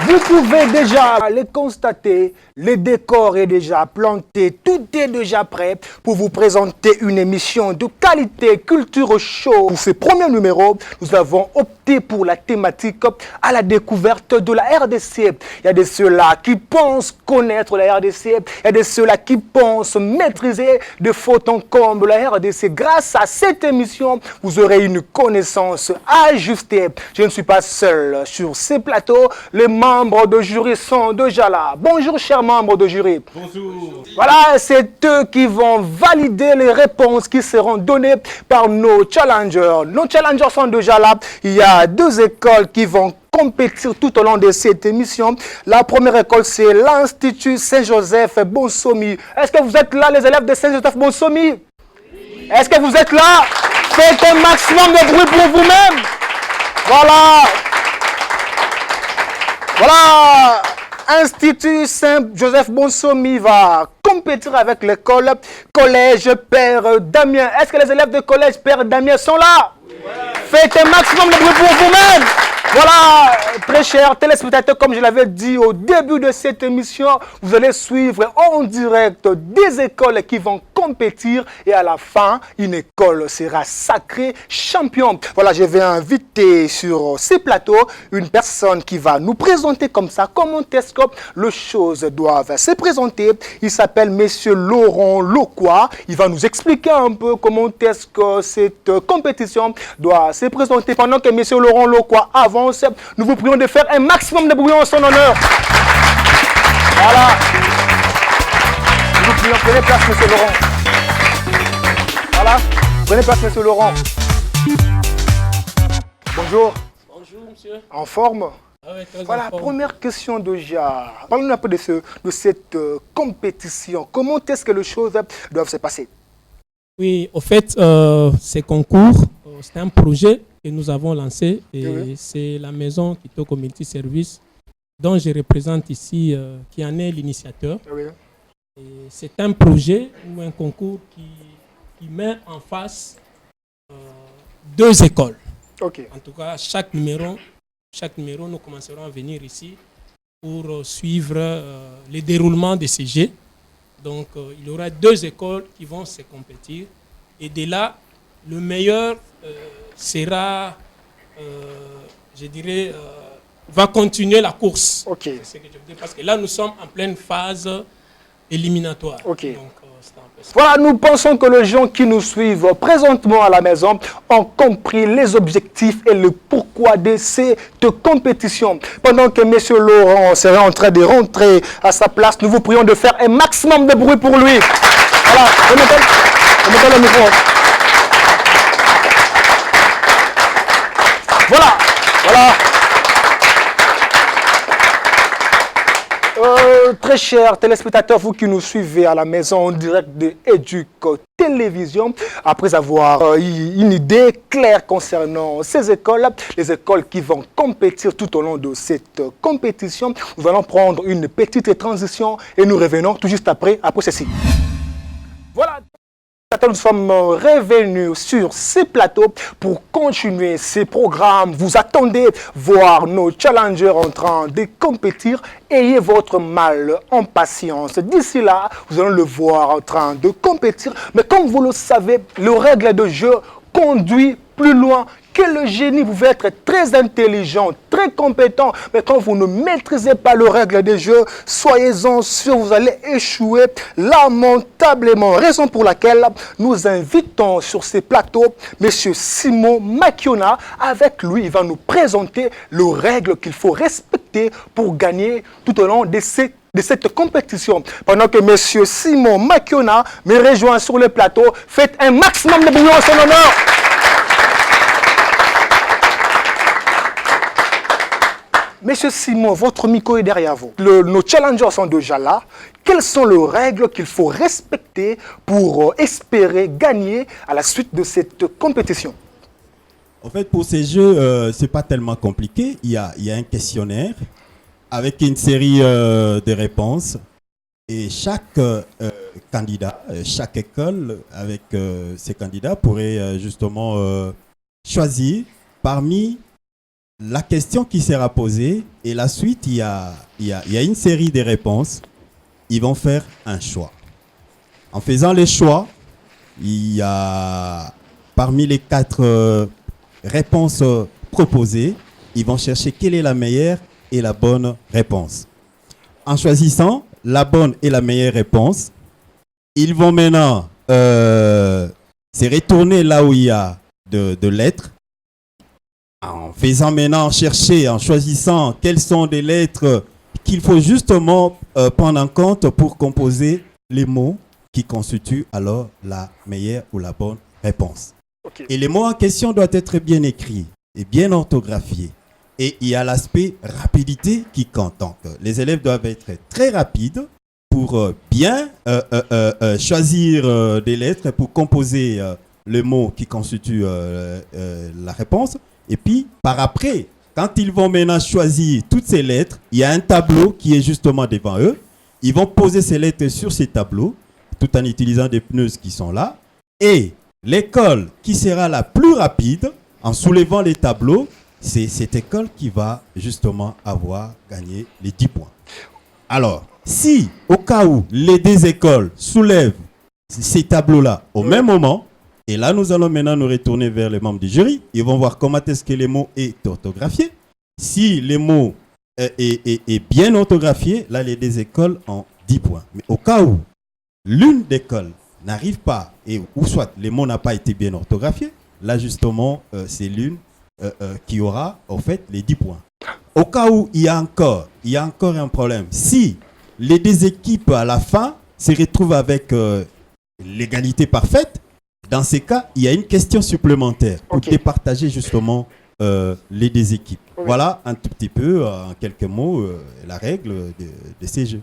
Vous pouvez déjà les constater, le décor est déjà planté, tout est déjà prêt pour vous présenter une émission de qualité culture show. Pour ce premier numéro, nous avons opté pour la thématique à la découverte de la RDC. Il y a de ceux-là qui pensent connaître la RDC, il y a de ceux-là qui pensent maîtriser de fond en comble la RDC. Grâce à cette émission, vous aurez une connaissance ajustée. Je ne suis pas seul sur ces plateaux. Les membres de jury sont déjà là. Bonjour, chers membres de jury. Bonjour. Voilà, c'est eux qui vont valider les réponses qui seront données par nos challengers. Nos challengers sont déjà là. Il y a deux écoles qui vont compétir tout au long de cette émission. La première école, c'est l'Institut Saint-Joseph Bonsomi. Est-ce que vous êtes là, les élèves de Saint-Joseph Bonsomi? Oui. Est-ce que vous êtes là? Faites un maximum de bruit pour vous-même. Voilà. Voilà. Institut Saint-Joseph Bonsomi va compétir avec l'école Collège Père Damien. Est-ce que les élèves de Collège Père Damien sont là? Oui. Faites un maximum de bruit pour vous-même. Voilà, très chers téléspectateurs, comme je l'avais dit au début de cette émission, vous allez suivre en direct des écoles qui vont compétir et à la fin, une école sera sacrée champion. Voilà, je vais inviter sur ces plateaux une personne qui va nous présenter comme ça comment est-ce que les choses doivent se présenter. Il s'appelle Monsieur Laurent Loquois. Il va nous expliquer un peu comment est-ce que cette compétition doit se présenter. Pendant que Monsieur Laurent Loquois avance, nous vous prions de faire un maximum de bruit en son honneur. Voilà. Nous vous prions, prenez place, Monsieur Laurent. Voilà. Prenez place, Monsieur Laurent. Bonjour. Bonjour, monsieur. En forme? Ah ouais, très voilà, en forme. première question déjà. Parlons un peu de cette compétition. Comment est-ce que les choses doivent se passer? Oui, au fait, ces concours, c'est un projet que nous avons lancé et oui. C'est la maison Quito Community Service dont je représente ici, qui en est l'initiateur. Oui. C'est un projet ou un concours qui met en face deux écoles. Okay. En tout cas, chaque numéro, nous commencerons à venir ici pour suivre le déroulement de ces jeux. Donc, il y aura deux écoles qui vont se compétir. Et de là, le meilleur sera, je dirais, va continuer la course. Okay. C'est ce que je veux dire, parce que là, nous sommes en pleine phase éliminatoire. Okay. Donc, voilà, nous pensons que les gens qui nous suivent présentement à la maison ont compris les objectifs et le pourquoi de cette compétition. Pendant que M. Laurent serait en train de rentrer à sa place, nous vous prions de faire un maximum de bruit pour lui. Voilà, remettez le micro. Voilà, voilà. Très chers téléspectateurs, vous qui nous suivez à la maison en direct de Educ Télévision, après avoir eu une idée claire concernant ces écoles, les écoles qui vont compétir tout au long de cette compétition, nous allons prendre une petite transition et nous revenons tout juste après ceci. Voilà. Nous sommes revenus sur ces plateaux pour continuer ces programmes. Vous attendez voir nos challengers en train de compétir. Ayez votre mal en patience. D'ici là, vous allez le voir en train de compétir. Mais comme vous le savez, le règle de jeu conduit plus loin que le génie. Vous pouvez être très intelligent, très compétent, mais quand vous ne maîtrisez pas le règle des jeux, soyez-en sûrs, vous allez échouer lamentablement. Raison pour laquelle nous invitons sur ces plateaux M. Simon Makiona. Avec lui, il va nous présenter les règles qu'il faut respecter pour gagner tout au long de cette compétition. Pendant que M. Simon Makiona me rejoint sur le plateau, faites un maximum de bruit en son honneur. Monsieur Simon, votre micro est derrière vous. Nos challengers sont déjà là. Quelles sont les règles qu'il faut respecter pour espérer gagner à la suite de cette compétition? En fait, pour ces jeux, ce n'est pas tellement compliqué. Il y a un questionnaire avec une série de réponses. Et chaque candidat, chaque école avec ses candidats pourrait justement choisir parmi la question qui sera posée et la suite, il y a une série de réponses. Ils vont faire un choix. En faisant les choix, il y a parmi les 4 réponses proposées, ils vont chercher quelle est la meilleure et la bonne réponse. En choisissant la bonne et la meilleure réponse, ils vont maintenant se retourner là où il y a de lettres. En faisant maintenant chercher, en choisissant quelles sont des lettres qu'il faut justement prendre en compte pour composer les mots qui constituent alors la meilleure ou la bonne réponse. Okay. Et les mots en question doivent être bien écrits et bien orthographiés. Et il y a l'aspect rapidité qui compte. Donc, les élèves doivent être très rapides pour bien choisir des lettres pour composer le mot qui constitue la réponse. Et puis, par après, quand ils vont maintenant choisir toutes ces lettres, il y a un tableau qui est justement devant eux. Ils vont poser ces lettres sur ces tableaux, tout en utilisant des pneus qui sont là. Et l'école qui sera la plus rapide, en soulevant les tableaux, c'est cette école qui va justement avoir gagné les 10 points. Alors, si au cas où les 2 écoles soulèvent ces tableaux-là au même moment, et là, nous allons maintenant nous retourner vers les membres du jury. Ils vont voir comment est-ce que les mots est orthographié. Si les mots est bien orthographié, là, les 2 écoles ont 10 points. Mais au cas où l'une des écoles n'arrive pas, ou soit les mots n'ont pas été bien orthographiés, là, justement, c'est l'une qui aura, en fait, les 10 points. Au cas où il y a encore un problème, si les 2 équipes, à la fin, se retrouvent avec l'égalité parfaite, dans ces cas, il y a une question supplémentaire pour départager justement les 2 équipes. Okay. Voilà un tout petit peu, en quelques mots, la règle de ces jeux.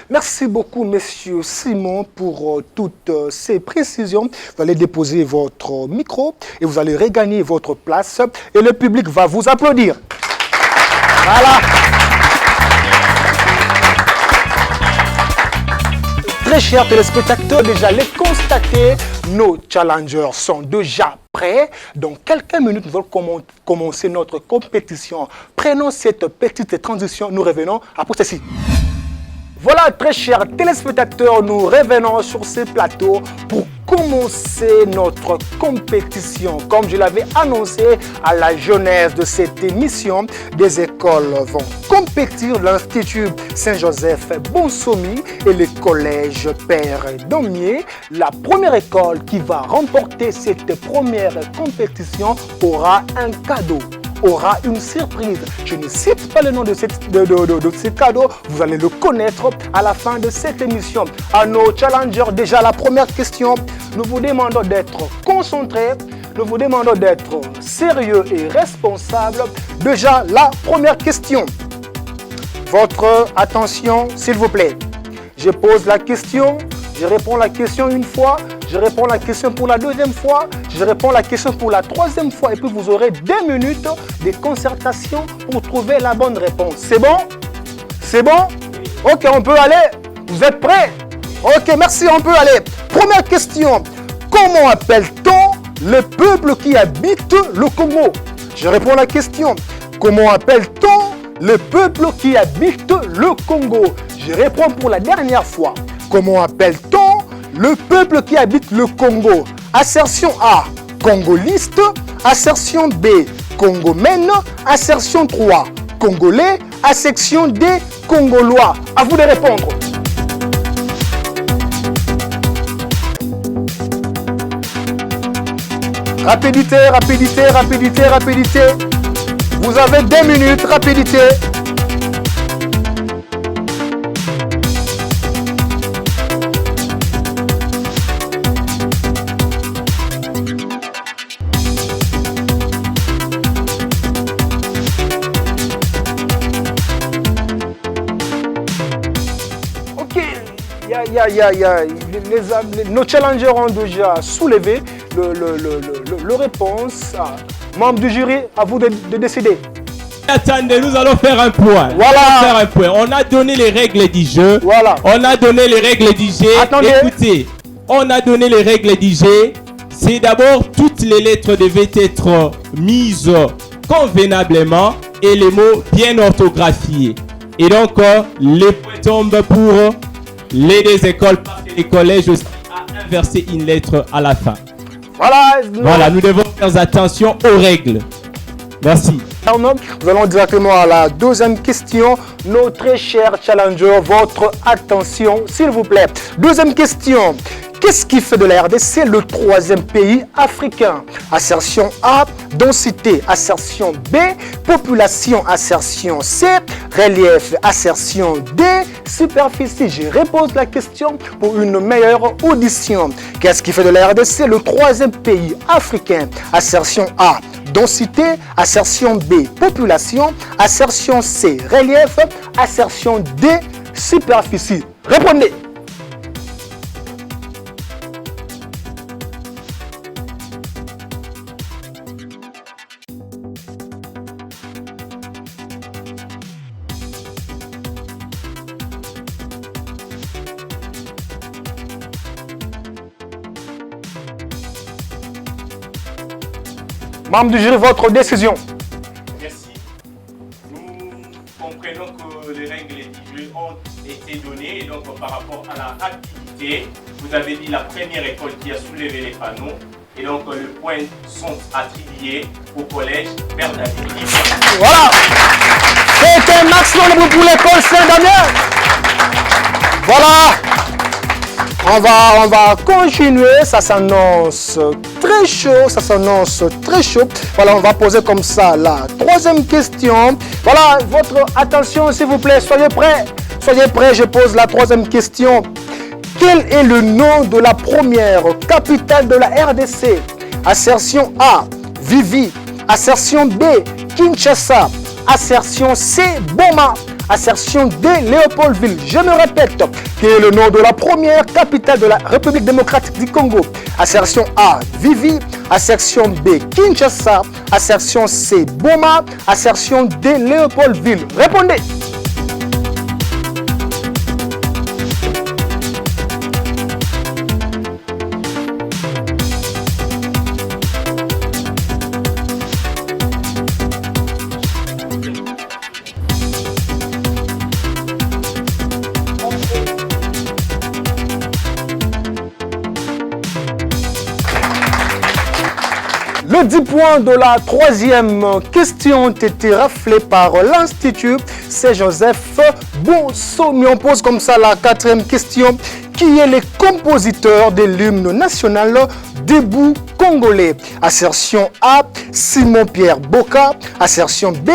Merci beaucoup, monsieur Simon, pour toutes ces précisions. Vous allez déposer votre micro et vous allez regagner votre place. Et le public va vous applaudir. Voilà. Très chers téléspectateurs, déjà les constater, nos challengers sont déjà prêts. Dans quelques minutes, nous allons commencer notre compétition. Prenons cette petite transition, nous revenons après ceci. Voilà, très chers téléspectateurs, nous revenons sur ce plateau pour commencer notre compétition. Comme je l'avais annoncé à la genèse de cette émission, des écoles vont compétir, l'Institut Saint-Joseph Bonsomi et le Collège Père Daumier. La première école qui va remporter cette première compétition aura un cadeau. Aura une surprise. Je ne cite pas le nom de ce cadeau, vous allez le connaître à la fin de cette émission. À nos challengers, déjà la première question, nous vous demandons d'être concentrés, nous vous demandons d'être sérieux et responsables. Déjà la première question, votre attention s'il vous plaît. Je pose la question, je réponds la question une fois, je réponds la question pour la deuxième fois, je réponds la question pour la troisième fois et puis vous aurez 2 minutes de concertation pour trouver la bonne réponse. C'est bon? C'est bon? Ok, on peut aller? Vous êtes prêts? Ok, merci, on peut aller. Première question. Comment appelle-t-on le peuple qui habite le Congo? Je réponds la question. Comment appelle-t-on le peuple qui habite le Congo? Je réponds pour la dernière fois. Comment appelle-t-on le peuple qui habite le Congo? Assertion A, congoliste. Assertion B, congomène. Assertion 3, congolais. Assertion D, congolois. À vous de répondre. Rapidité, rapidité, rapidité, rapidité. Vous avez 2 minutes, rapidité. Nos challengers ont déjà soulevé le réponse. Membres du jury, à vous de décider. Attendez, nous allons faire un point. Voilà. On a donné les règles du jeu. Voilà. On a donné les règles du jeu. Attendez. Écoutez, on a donné les règles du jeu. C'est d'abord toutes les lettres devaient être mises convenablement et les mots bien orthographiés. Et donc, les points tombent pour les deux écoles parce que les collèges aussi à inverser une lettre à la fin. Voilà, nous devons faire attention aux règles. Merci. Nous allons directement à la deuxième question. Nos très chers challengers, votre attention, s'il vous plaît. Deuxième question. Qu'est-ce qui fait de la RDC le troisième pays africain? Assertion A, densité. Assertion B, population. Assertion C, relief. Assertion D, superficie. Je repose la question pour une meilleure audition. Qu'est-ce qui fait de la RDC le troisième pays africain? Assertion A, densité. Assertion B, population. Assertion C, relief. Assertion D, superficie. Répondez. Membre du jury, votre décision. Merci. Nous comprenons que les règles du jeu ont été données. Et donc, par rapport à la rapidité, vous avez dit la première école qui a soulevé les panneaux. Et donc, les points sont attribués au collège Père David. Voilà. C'est un maximum pour l'école Saint-Damien. Voilà. On va continuer, ça s'annonce très chaud, Voilà, on va poser comme ça la troisième question. Voilà, votre attention s'il vous plaît, soyez prêts, je pose la troisième question. Quel est le nom de la première capitale de la RDC? Assertion A, Vivi. Assertion B, Kinshasa. Assertion C, Boma. Assertion D, Léopoldville. Je me répète, quel est le nom de la première capitale de la République démocratique du Congo? Assertion A, Vivi. Assertion B, Kinshasa. Assertion C, Boma. Assertion D, Léopoldville. Répondez. Les 10 points de la troisième question ont été raflés par l'Institut Saint-Joseph Bonsomi. On pose comme ça la quatrième question. Qui est le compositeur de l'hymne national debout congolais? Assertion A, Simon-Pierre Boka. Assertion B,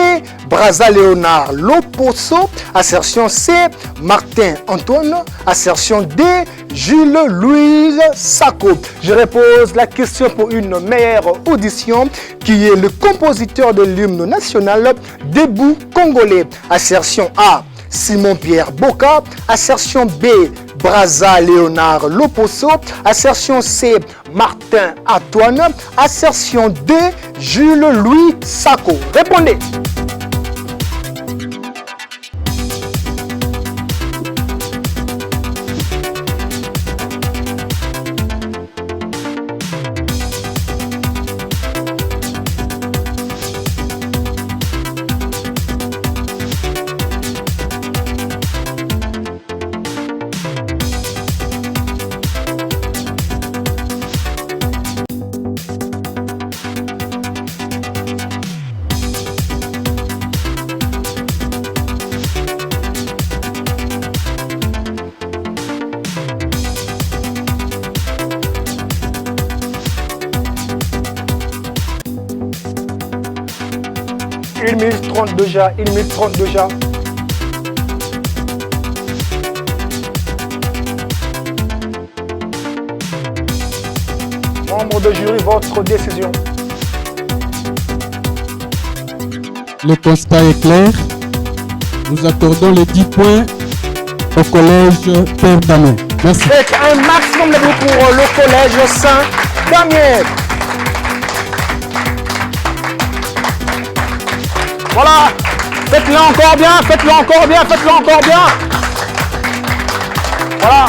Brazza Léonard Loposo. Assertion C, Martin Antoine. Assertion D, Jules Louise Sako. Je repose la question pour une meilleure audition. Qui est le compositeur de l'hymne national debout congolais? Assertion A, Simon-Pierre Boka. Assertion B, Brazza Léonard Loposo. Assertion C, Martin Antoine. Assertion D, Jules Louis Sako. Répondez. Une minute 30 déjà, 1 minute 30 déjà. Membre de jury, votre décision. Le constat est clair. Nous accordons les 10 points au collège Père Damien. Merci. C'est un maximum de bruit pour le collège Saint-Damien. Voilà, faites-le encore bien, faites-le encore bien, faites-le encore bien. Voilà.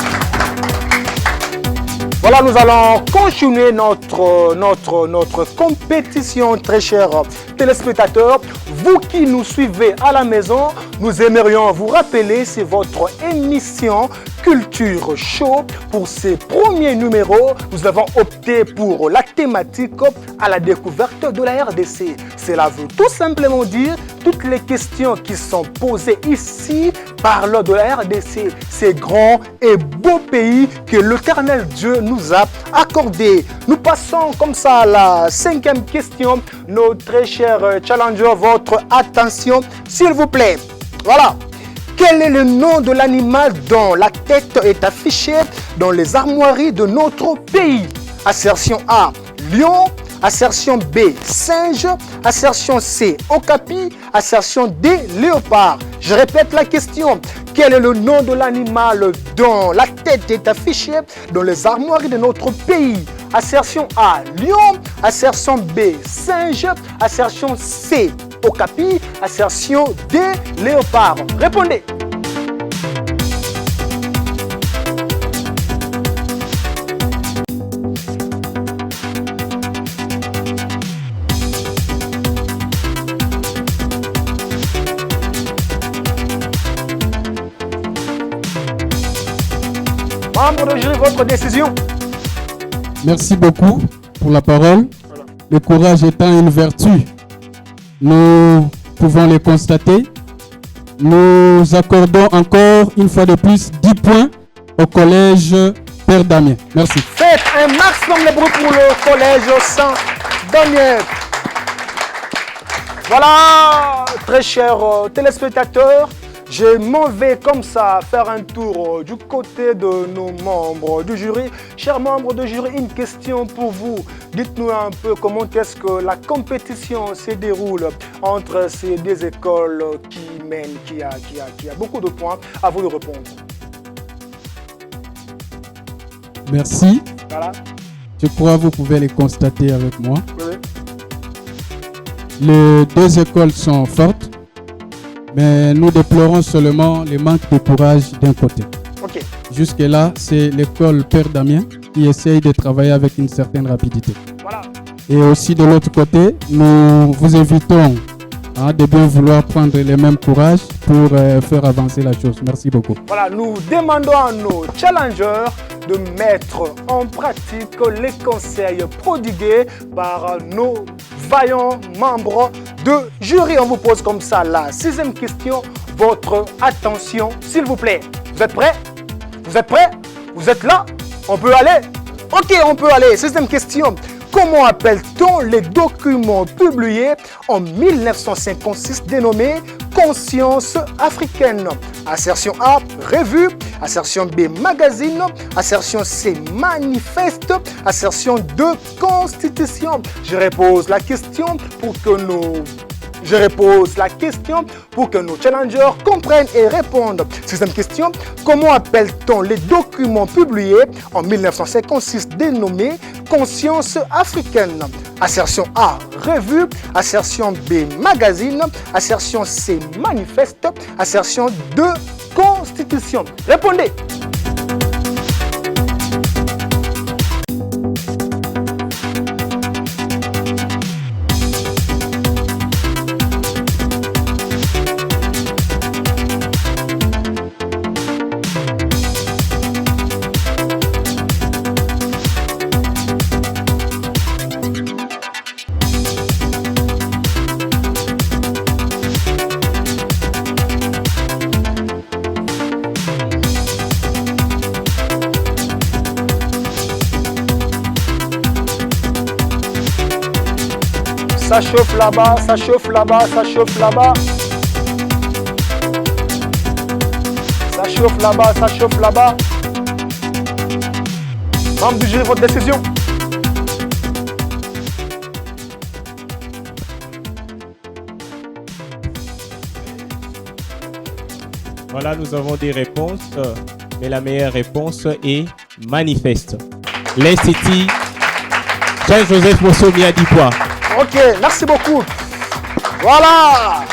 Voilà, nous allons continuer notre compétition, très chers téléspectateurs. Vous qui nous suivez à la maison, nous aimerions vous rappeler, c'est votre émission Culture Show. Pour ces premiers numéros, nous avons opté pour la thématique à la découverte de la RDC. Cela veut tout simplement dire toutes les questions qui sont posées ici parlent de la RDC, ces grands et beaux pays que l'Éternel Dieu nous a accordé. Nous passons comme ça à la 5e question. Nos très chers challengers, votre attention, s'il vous plaît. Voilà. Quel est le nom de l'animal dont la tête est affichée dans les armoiries de notre pays? Assertion A, lion. Assertion B, singe. Assertion C, okapi. Assertion D, léopard. Je répète la question. Quel est le nom de l'animal dont la tête est affichée dans les armoiries de notre pays? Assertion A, lion. Assertion B, singe. Assertion C, okapi. Assertion D, léopard. Répondez. Membre de jury, votre décision. Merci beaucoup pour la parole. Voilà. Le courage étant une vertu, nous pouvons le constater. Nous accordons encore une fois de plus 10 points au collège Père Damien. Merci. Faites un maximum de bruit pour le collège Saint-Damien. Voilà, très chers téléspectateurs. Je m'en vais comme ça faire un tour du côté de nos membres du jury. Chers membres du jury, une question pour vous. Dites-nous un peu comment est-ce que la compétition se déroule entre ces deux écoles qui mènent, qui a beaucoup de points. À vous de répondre. Merci. Voilà. Je crois que vous pouvez les constater avec moi. Oui. Les deux écoles sont fortes. Mais nous déplorons seulement le manque de courage d'un côté. Okay. Jusque-là, c'est l'école Père Damien qui essaye de travailler avec une certaine rapidité. Voilà. Et aussi de l'autre côté, nous vous invitons de bien vouloir prendre le même courage pour faire avancer la chose. Merci beaucoup. Voilà, nous demandons à nos challengers de mettre en pratique les conseils prodigués par nos vaillants membres de jury. On vous pose comme ça la 6e question. Votre attention, s'il vous plaît. Vous êtes prêts? Vous êtes prêts? Vous êtes là? On peut aller? Ok, on peut aller. 6e question. Comment appelle-t-on les documents publiés en 1956 dénommés Conscience africaine? Assertion A, revue. Assertion B, magazine. Assertion C, manifeste. Assertion 2, constitution. Je repose la question pour que nos challengers comprennent et répondent. 6e question. Comment appelle-t-on les documents publiés en 1956 dénommés Conscience africaine? Assertion A, revue. Assertion B, magazine. Assertion C, manifeste. Assertion 2, constitution. Répondez. Ça chauffe là-bas, ça chauffe là-bas, ça chauffe là-bas. Ça chauffe là-bas, ça chauffe là-bas. Membre du jury, votre décision. Voilà, nous avons des réponses, mais la meilleure réponse est manifeste. L'Institut Jean-Joseph Mossomi a 10 points. Ok, merci beaucoup. Voilà.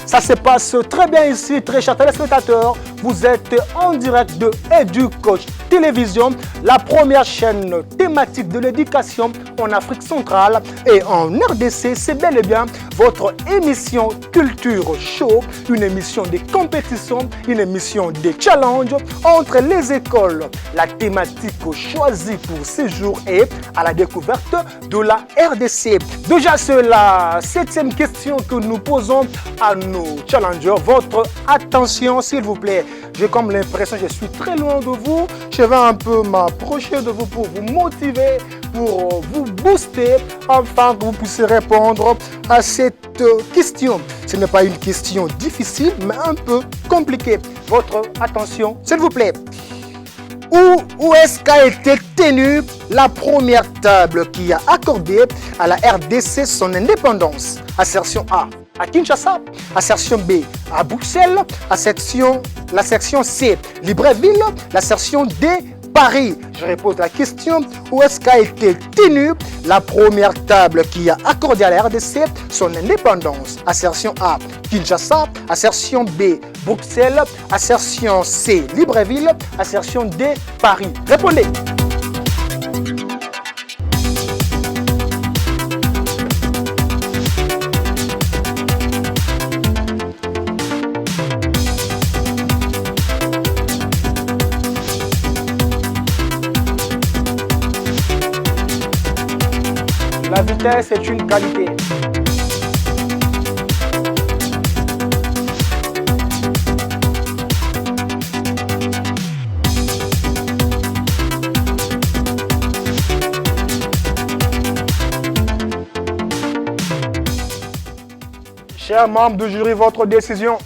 Ça se passe très bien ici, très chers téléspectateurs. Vous êtes en direct de EduCoach Télévision, la première chaîne thématique de l'éducation en Afrique centrale et en RDC. C'est bel et bien votre émission Culture Show, une émission de compétition, une émission de challenge entre les écoles. La thématique choisie pour ces jours est à la découverte de la RDC. Déjà, c'est la 7e question que nous posons à nos challengers. Votre attention, s'il vous plaît. J'ai comme l'impression que je suis très loin de vous. Je vais un peu m'approcher de vous pour vous motiver, pour vous booster, afin que vous puissiez répondre à cette question. Ce n'est pas une question difficile, mais un peu compliquée. Votre attention, s'il vous plaît. Où est-ce qu'a été tenue la première table qui a accordé à la RDC son indépendance? Assertion A, à Kinshasa. Assertion B, à Bruxelles. La section C, Libreville. La section D, Paris. Je repose la question, où est-ce qu'a été tenue la première table qui a accordé à la RDC son indépendance? Assertion A, Kinshasa. Assertion B, Bruxelles. Assertion C, Libreville. Assertion D, Paris. Répondez. La vitesse est une qualité. Chers membres du jury, votre décision.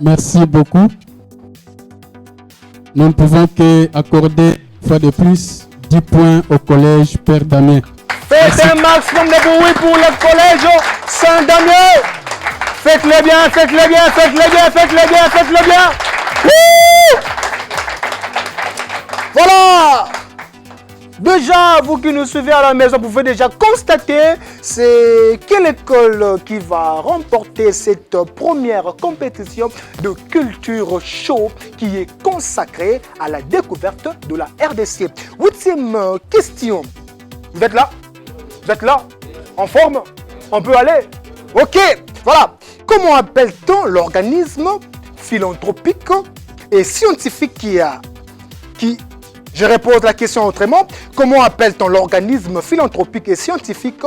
Merci beaucoup. Nous ne pouvons qu'accorder une fois de plus 10 points au collège Père Damien. Faites un maximum de bruit pour le collège Saint-Damien. Faites-le bien, faites-le bien, faites-le bien, faites-le bien, faites-le bien. Wouh! Voilà. Déjà, vous qui nous suivez à la maison, vous pouvez déjà constater c'est quelle école qui va remporter cette première compétition de culture show qui est consacrée à la découverte de la RDC. 8e question. Vous êtes là? Vous êtes là? En forme? On peut aller? Ok, voilà. Comment appelle-t-on l'organisme philanthropique et scientifique Je repose la question autrement. Comment appelle-t-on l'organisme philanthropique et scientifique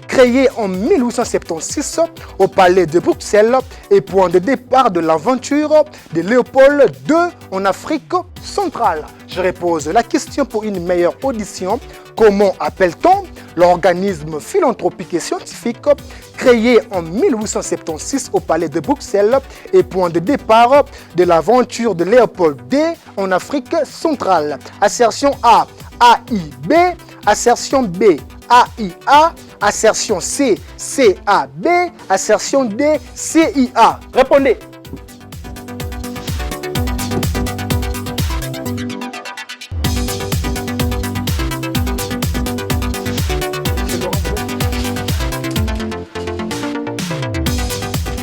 créé en 1876 au palais de Bruxelles et point de départ de l'aventure de Léopold II en Afrique centrale? Je repose la question pour une meilleure audition. Comment appelle-t-on l'organisme philanthropique et scientifique créé en 1876 au palais de Bruxelles et point de départ de l'aventure de Léopold II en Afrique centrale? Assertion A, AIB. Assertion B, AIA. Assertion C, CAB. Assertion D, CIA. Répondez.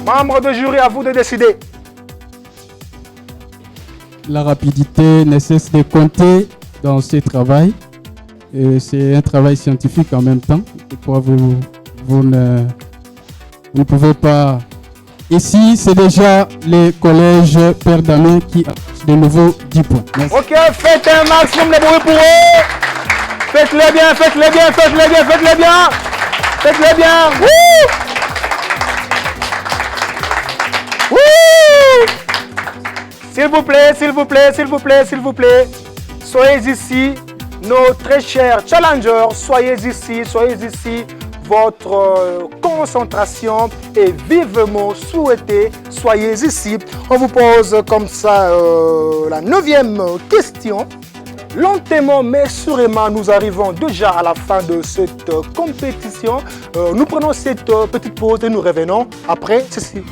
Membres de jury, à vous de décider. La rapidité ne cesse de compter dans ce travail. C'est un travail scientifique en même temps. Pourquoi vous ne pouvez pas... Ici, c'est déjà le collège Père Damien qui a de nouveau 10 points. Merci. Ok, faites un maximum de bruit pour eux. Faites-le bien, faites-le bien, faites-le bien, faites-le bien. Faites-le bien. Wouh! Wouh! S'il vous plaît, s'il vous plaît, s'il vous plaît, s'il vous plaît. Soyez ici, nos très chers challengers. Soyez ici. Votre concentration est vivement souhaitée. Soyez ici. On vous pose comme ça la 9e question. Lentement mais sûrement, nous arrivons déjà à la fin de cette compétition. Nous prenons cette petite pause et nous revenons après ceci.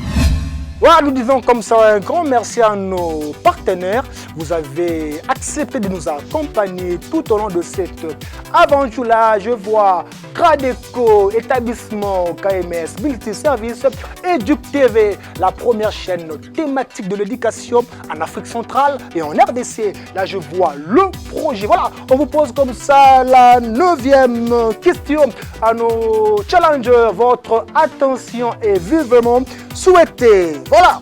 Voilà, nous disons comme ça un grand merci à nos partenaires. Vous avez accepté de nous accompagner tout au long de cette aventure-là. Je vois Gradeco, établissement KMS, multiservice, Educ TV, la première chaîne thématique de l'éducation en Afrique centrale et en RDC. Là, je vois le projet. Voilà, on vous pose comme ça la 9e question à nos challengers. Votre attention est vivement souhaitée. Voilà,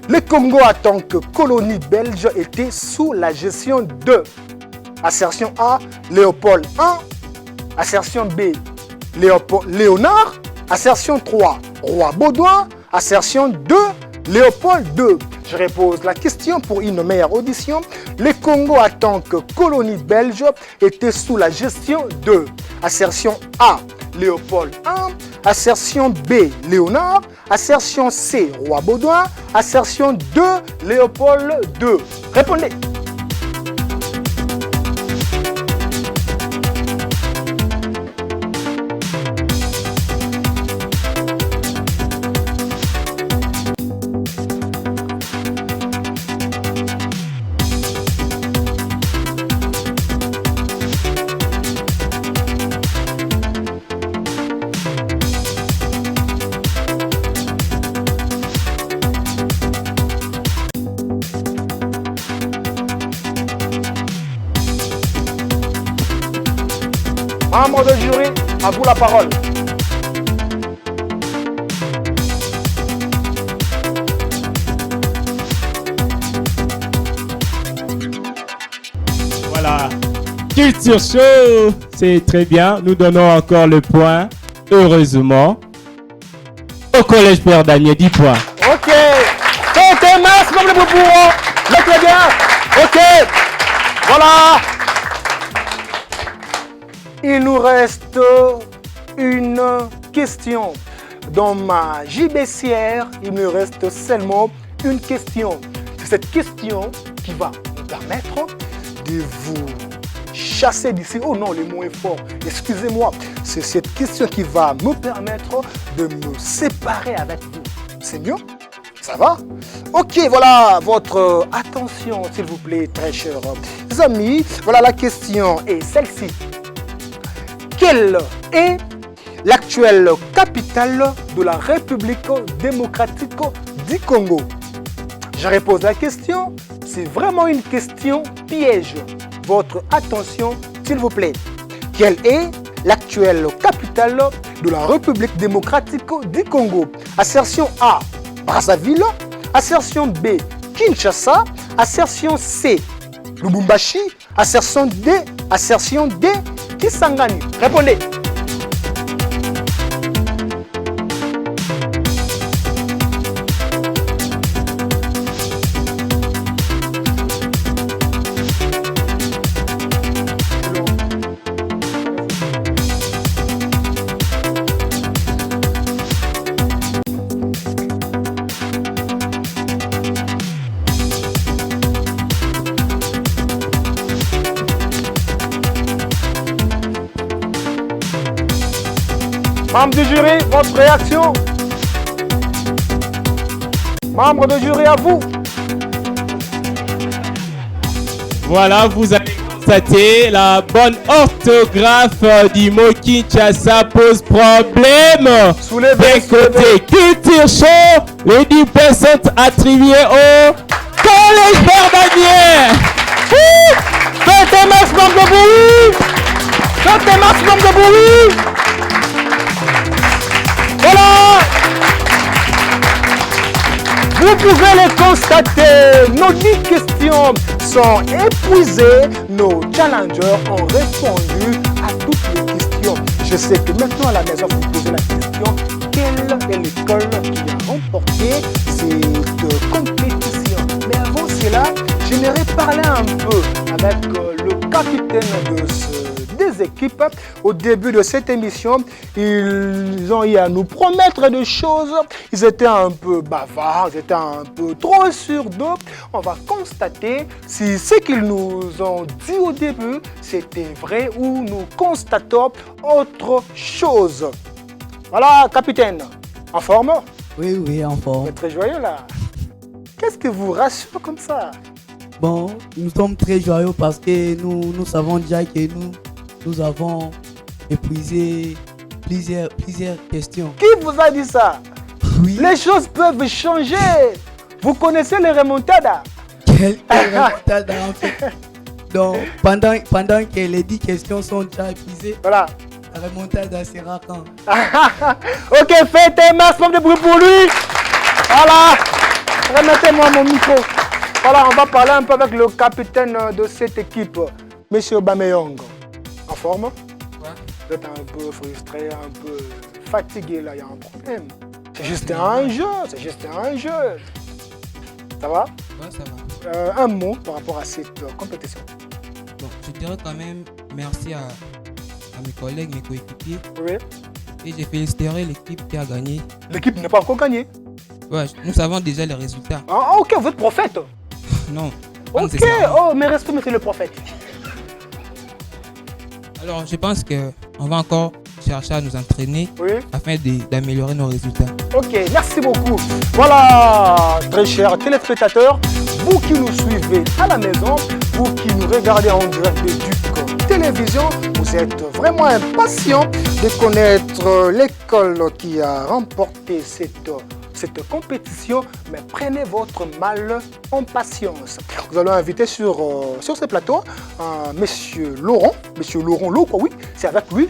le Congo en tant que colonie belge était sous la gestion de assertion A, Léopold I, assertion B, Léonard, assertion 3, Roi Baudouin, assertion 2, Léopold II. Je repose la question pour une meilleure audition. Le Congo en tant que colonie belge était sous la gestion de assertion A, Léopold I, assertion B, Léonard, assertion C, Roi Baudouin, assertion 2, Léopold II. Répondez. Membre de jury, à vous la parole. Voilà. Culture Show, c'est très bien. Nous donnons encore le point, heureusement, au Collège Père Daniel, 10 points. Ok. C'était masse, membre de Boubou. Mettez bien. Ok. Voilà. Il nous reste une question. Dans ma JBCR, il me reste seulement une question. C'est cette question qui va nous permettre de vous chasser d'ici. Oh non, le mot est fort. Excusez-moi. C'est cette question qui va me permettre de me séparer avec vous. C'est mieux? Ça va? Ok, voilà votre attention, s'il vous plaît, très chers amis. Voilà, la question est celle-ci. Quelle est l'actuelle capitale de la République démocratique du Congo? Je repose la question, c'est vraiment une question piège. Votre attention, s'il vous plaît. Quelle est l'actuelle capitale de la République démocratique du Congo? Assertion A, Brazzaville. Assertion B, Kinshasa. Assertion C, Lubumbashi. Assertion D, Kisangani. Répondez. Membre du jury, votre réaction? Membre de jury, à vous. Voilà, vous avez constaté la bonne orthographe du mot Kinshasa pose problème. Soulevez, Des côtés Culture Show, les 10% sont attribués au Collège Père Daniel. Faites un maximum de bruit. Faites un maximum de bruit. Voilà. Vous pouvez le constater, nos 10 questions sont épuisées. Nos challengers ont répondu à toutes les questions. Je sais que maintenant à la maison, vous posez la question, quelle est l'école qui a remporté cette compétition? Mais avant cela, j'aimerais parler un peu avec le capitaine des équipes. Au début de cette émission, ils ont eu à nous promettre des choses. Ils étaient un peu bavards, ils étaient un peu trop sûrs d'eux. On va constater si ce qu'ils nous ont dit au début, c'était vrai ou nous constatons autre chose. Voilà, capitaine, en forme? Oui, en forme. Vous êtes très joyeux là. Qu'est-ce que vous rassure comme ça? Bon, nous sommes très joyeux parce que nous savons déjà que nous avons épuisé plusieurs questions. Qui vous a dit ça? Oui. Les choses peuvent changer. Vous connaissez les remontadas? Quelle remontada en fait. Donc, pendant que les 10 questions sont déjà épuisées, Voilà. la remontada sera quand? Ok, faites un maximum de bruit pour lui. Voilà. Remettez-moi mon micro. Voilà, on va parler un peu avec le capitaine de cette équipe, Monsieur Aubameyang. En forme? Ouais. Vous êtes un peu frustré, un peu fatigué, là, il y a un problème. C'est juste un jeu, c'est juste un jeu. Ça va? Ouais, ça va. Un mot par rapport à cette compétition. Bon, je dirais quand même merci à mes collègues, mes coéquipiers. Oui. Et je féliciterai l'équipe qui a gagné. L'équipe n'a pas encore gagné. Ouais, nous savons déjà les résultats. Ah, ok, vous êtes prophète. Non. Pas Ok, nécessairement. oh, mes respects, monsieur le prophète. Alors, je pense qu'on va encore chercher à nous entraîner Oui. afin d'améliorer nos résultats. Ok, merci beaucoup. Voilà, très chers téléspectateurs, vous qui nous suivez à la maison, vous qui nous regardez en direct de Duc Télévision, vous êtes vraiment impatients de connaître l'école qui a remporté cette compétition, mais prenez votre mal en patience. Nous allons inviter sur ce plateau Monsieur Laurent Lokwa, oui, c'est avec lui.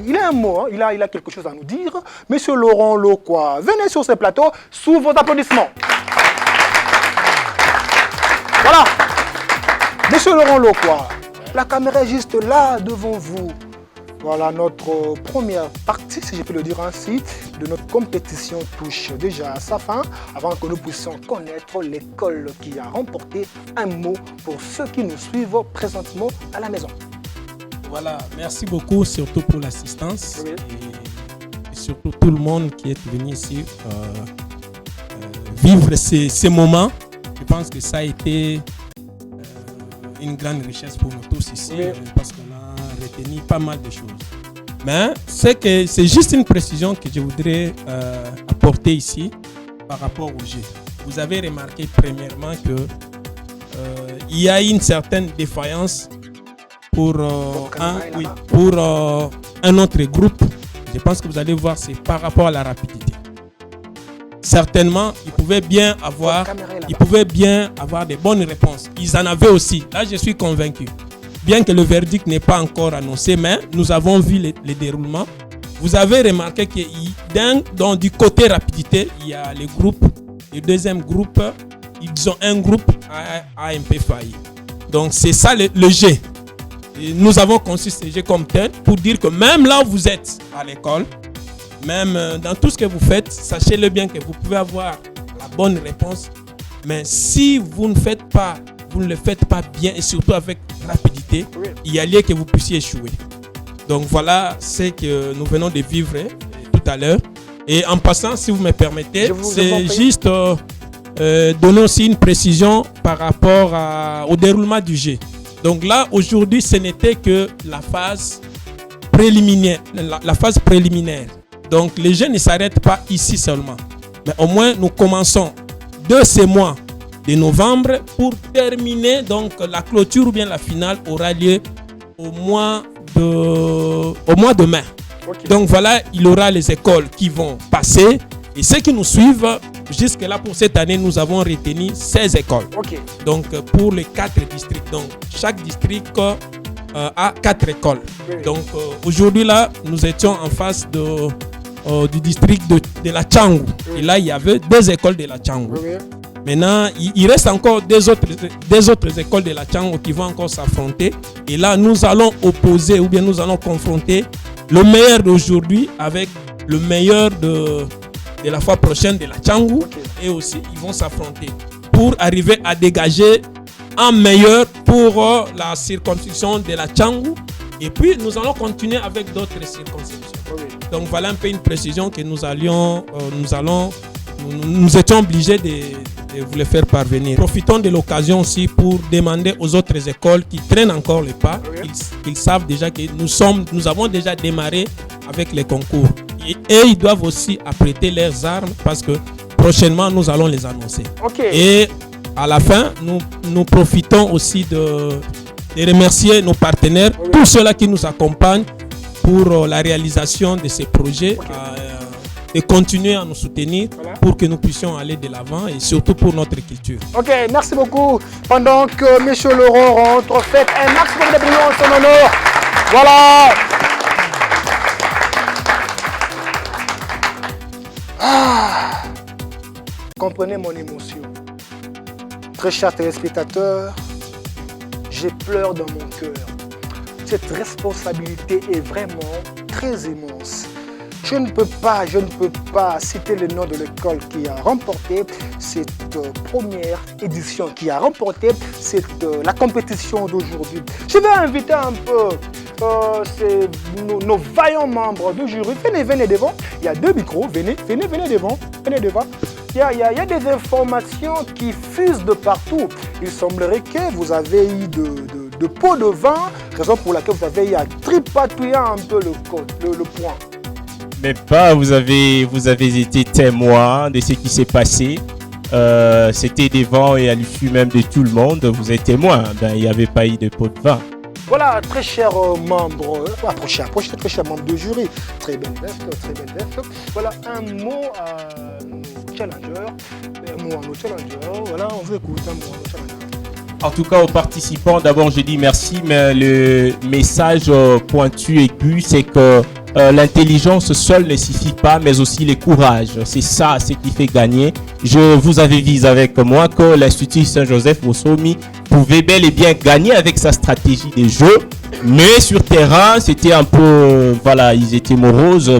Il a un mot, hein, il a quelque chose à nous dire. Monsieur Laurent Lokwa, venez sur ce plateau sous vos applaudissements. Voilà. Monsieur Laurent Lokwa, la caméra est juste là devant vous. Voilà, notre première partie, si je peux le dire ainsi, de notre compétition touche déjà à sa fin, avant que nous puissions connaître l'école qui a remporté un mot pour ceux qui nous suivent présentement à la maison. Voilà, merci beaucoup, surtout pour l'assistance Oui. et surtout tout le monde qui est venu ici vivre ces moments. Je pense que ça a été une grande richesse pour nous tous ici, Oui. parce qu'on a retenu pas mal de choses. Mais c'est juste une précision que je voudrais apporter ici par rapport au jeu. Vous avez remarqué premièrement que il y a une certaine défaillance pour un autre groupe. Je pense que vous allez voir, c'est par rapport à la rapidité. Certainement, ils pouvaient bien avoir des bonnes réponses. Ils en avaient aussi. Là, je suis convaincu. Bien que le verdict n'est pas encore annoncé, mais nous avons vu les déroulements. Vous avez remarqué que du côté rapidité, il y a les groupes. Le deuxième groupe, ils ont un groupe a un peu failli. Donc, c'est ça le jeu. Et nous avons conçu ce jeu comme tel pour dire que même là où vous êtes à l'école, même dans tout ce que vous faites, sachez-le bien que vous pouvez avoir la bonne réponse. Mais si vous ne le faites pas bien et surtout avec rapidité, il y a lieu que vous puissiez échouer. Donc voilà ce que nous venons de vivre tout à l'heure. Et en passant, si vous me permettez, c'est juste donner aussi une précision par rapport au déroulement du jeu. Donc là, aujourd'hui, ce n'était que la phase préliminaire. La phase préliminaire. Donc les jeux ne s'arrêtent pas ici seulement. Mais au moins, nous commençons de ces mois de novembre pour terminer. Donc la clôture ou bien la finale aura lieu au mois de mai. Okay. Donc voilà, il y aura les écoles qui vont passer. Et ceux qui nous suivent, jusque-là pour cette année, nous avons retenu 16 écoles. Okay. Donc pour les 4 districts. Donc chaque district a 4 écoles. Oui. Donc aujourd'hui là, nous étions en face du district de la Tchangou. Oui. Et là, il y avait 2 écoles de la Tchangou. Oui. Maintenant, il reste encore des autres écoles de la Tchangou qui vont encore s'affronter. Et là, nous allons opposer ou bien nous allons confronter le meilleur d'aujourd'hui avec le meilleur de la fois prochaine de la Tchangou. Okay. Et aussi, ils vont s'affronter pour arriver à dégager un meilleur pour la circonscription de la Tchangou. Et puis, nous allons continuer avec d'autres circonscriptions. Okay. Donc, voilà un peu une précision que nous étions obligés de vous les faire parvenir. Profitons de l'occasion aussi pour demander aux autres écoles qui traînent encore les pas, qu'ils savent déjà que nous avons déjà démarré avec les concours. Et ils doivent aussi apprêter leurs armes parce que prochainement, nous allons les annoncer. Okay. Et à la fin, nous profitons aussi de remercier nos partenaires, tous ceux-là qui nous accompagnent pour la réalisation de ces projets, de continuer à nous soutenir pour que nous puissions aller de l'avant et surtout pour notre culture. Ok, merci beaucoup. Pendant que M. Laurent rentre, faites un maximum d'applaudissements en son honneur. Voilà. Comprenez mon émotion. Très chers téléspectateurs, j'ai pleure dans mon cœur. Cette responsabilité est vraiment très immense. Je ne peux pas citer le nom de l'école qui a remporté cette première édition, qui a remporté la compétition d'aujourd'hui. Je vais inviter un peu nos vaillants membres du jury. Venez devant. Il y a 2 micros. Venez devant. Il y a des informations qui fusent de partout. Il semblerait que vous avez eu de pots de vin, raison pour laquelle vous avez eu à tripatouiller un peu le point. Mais pas, vous avez été témoin de ce qui s'est passé. C'était devant et à l'issue même de tout le monde. Vous êtes témoin. Il n'y avait pas eu de pot de vin. Voilà, très chers membres, approchez, très chers membres du jury. Très belle veste. Voilà, un mot à nos challengers. Voilà, on vous écoute, un mot à nos challengers. En tout cas, aux participants, d'abord, je dis merci, mais le message pointu aigu, c'est que l'intelligence seule ne suffit pas, mais aussi le courage. C'est ça, ce qui fait gagner. Je vous avais dit avec moi que l'Institut Saint-Joseph Bosomi pouvait bel et bien gagner avec sa stratégie de jeu, mais sur terrain, c'était un peu, voilà, ils étaient moroses.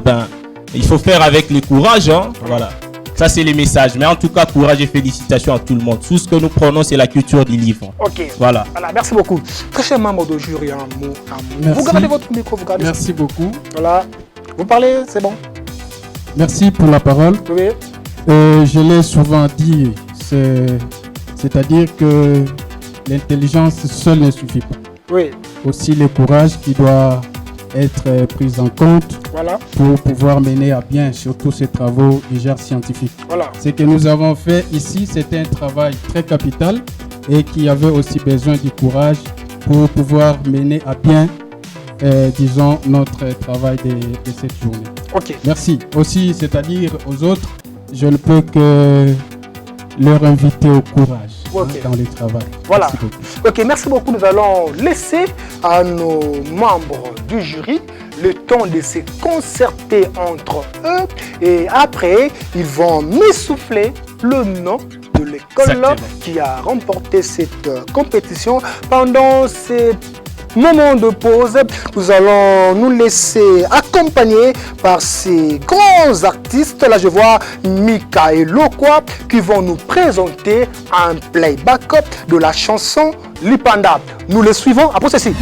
Il faut faire avec le courage, hein, voilà. Ça, c'est les messages. Mais en tout cas, courage et félicitations à tout le monde. Tout ce que nous prenons, c'est la culture du livre. Ok. Voilà. Merci beaucoup. Très cher membre de jury, un mot. Merci. Vous gardez votre micro, vous gardez. Merci beaucoup. Voilà. Vous parlez, c'est bon. Merci pour la parole. Oui. Je l'ai souvent dit, c'est-à-dire que l'intelligence seule ne suffit pas. Oui. Aussi le courage qui doit être pris en compte pour pouvoir mener à bien surtout ces travaux déjà scientifiques. Voilà. Ce que nous avons fait ici, c'était un travail très capital et qui avait aussi besoin du courage pour pouvoir mener à bien, disons, notre travail de cette journée. Ok. Merci. Aussi, c'est-à-dire aux autres, je ne peux que leur inviter au courage dans le travail. Voilà. Merci beaucoup. Ok, merci beaucoup. Nous allons laisser à nos membres du jury le temps de se concerter entre eux et après, ils vont m'essouffler le nom de l'école qui a remporté cette compétition. Pendant ces moment de pause, nous allons nous laisser accompagner par ces grands artistes. Là, je vois Mika et Lokwa qui vont nous présenter un playback de la chanson Lipanda. Nous les suivons après ceci.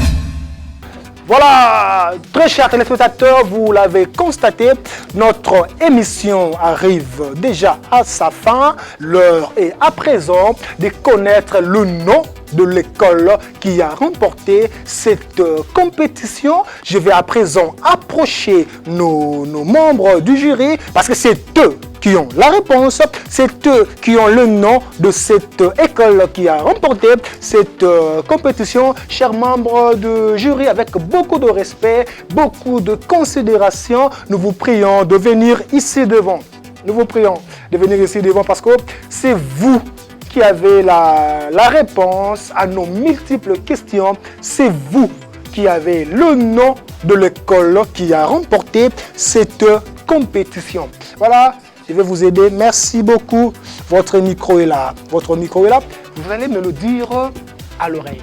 Voilà, très chers téléspectateurs, vous l'avez constaté, notre émission arrive déjà à sa fin. L'heure est à présent de connaître le nom de l'école qui a remporté cette compétition. Je vais à présent approcher nos membres du jury parce que c'est eux qui ont la réponse, c'est eux qui ont le nom de cette école qui a remporté cette compétition. Chers membres du jury, avec beaucoup de respect, beaucoup de considération, nous vous prions de venir ici devant. Nous vous prions de venir ici devant parce que c'est vous qui avez la réponse à nos multiples questions. C'est vous qui avez le nom de l'école qui a remporté cette compétition. Voilà. Je vais vous aider. Merci beaucoup. Votre micro est là. Votre micro est là. Vous allez me le dire à l'oreille.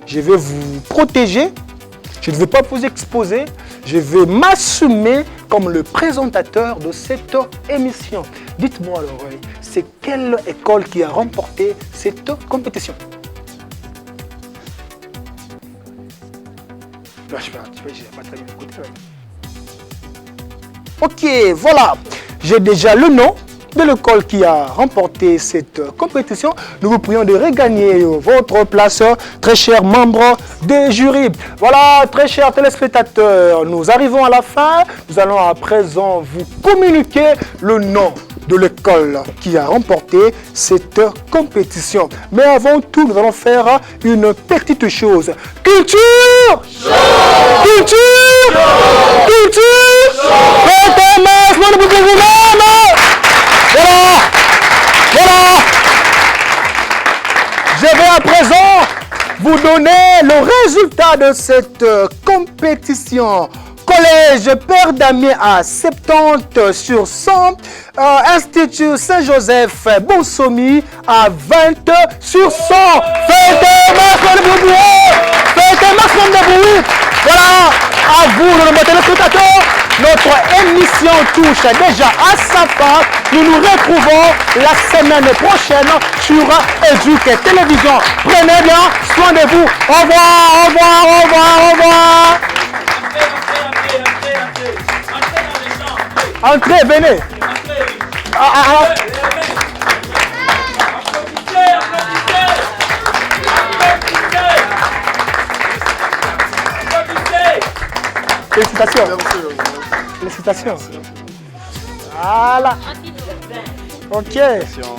Je vais vous protéger. Je ne vais pas vous exposer. Je vais m'assumer comme le présentateur de cette émission. Dites-moi à l'oreille, c'est quelle école qui a remporté cette compétition? Je vais pas très bien écouter. Ok, voilà. J'ai déjà le nom de l'école qui a remporté cette compétition. Nous vous prions de regagner votre place, très chers membres des jurys. Voilà, très chers téléspectateurs, nous arrivons à la fin. Nous allons à présent vous communiquer le nom de l'école qui a remporté cette compétition. Mais avant tout, nous allons faire une petite chose. Culture! Culture! donner le résultat de cette compétition. Collège Père Damien à 70 sur 100. Institut Saint-Joseph Bonsomi à 20 sur 100. Faites un maximum de bruit. Faites un maximum de bruit. Voilà, à vous, nos téléspectateurs. Notre émission touche déjà à sa fin. Nous nous retrouvons la semaine prochaine sur Educ Télévision. Prenez bien soin de vous. Au revoir, au revoir, au revoir, au revoir. Entrez, venez. Félicitations. Félicitations. Voilà. Ok.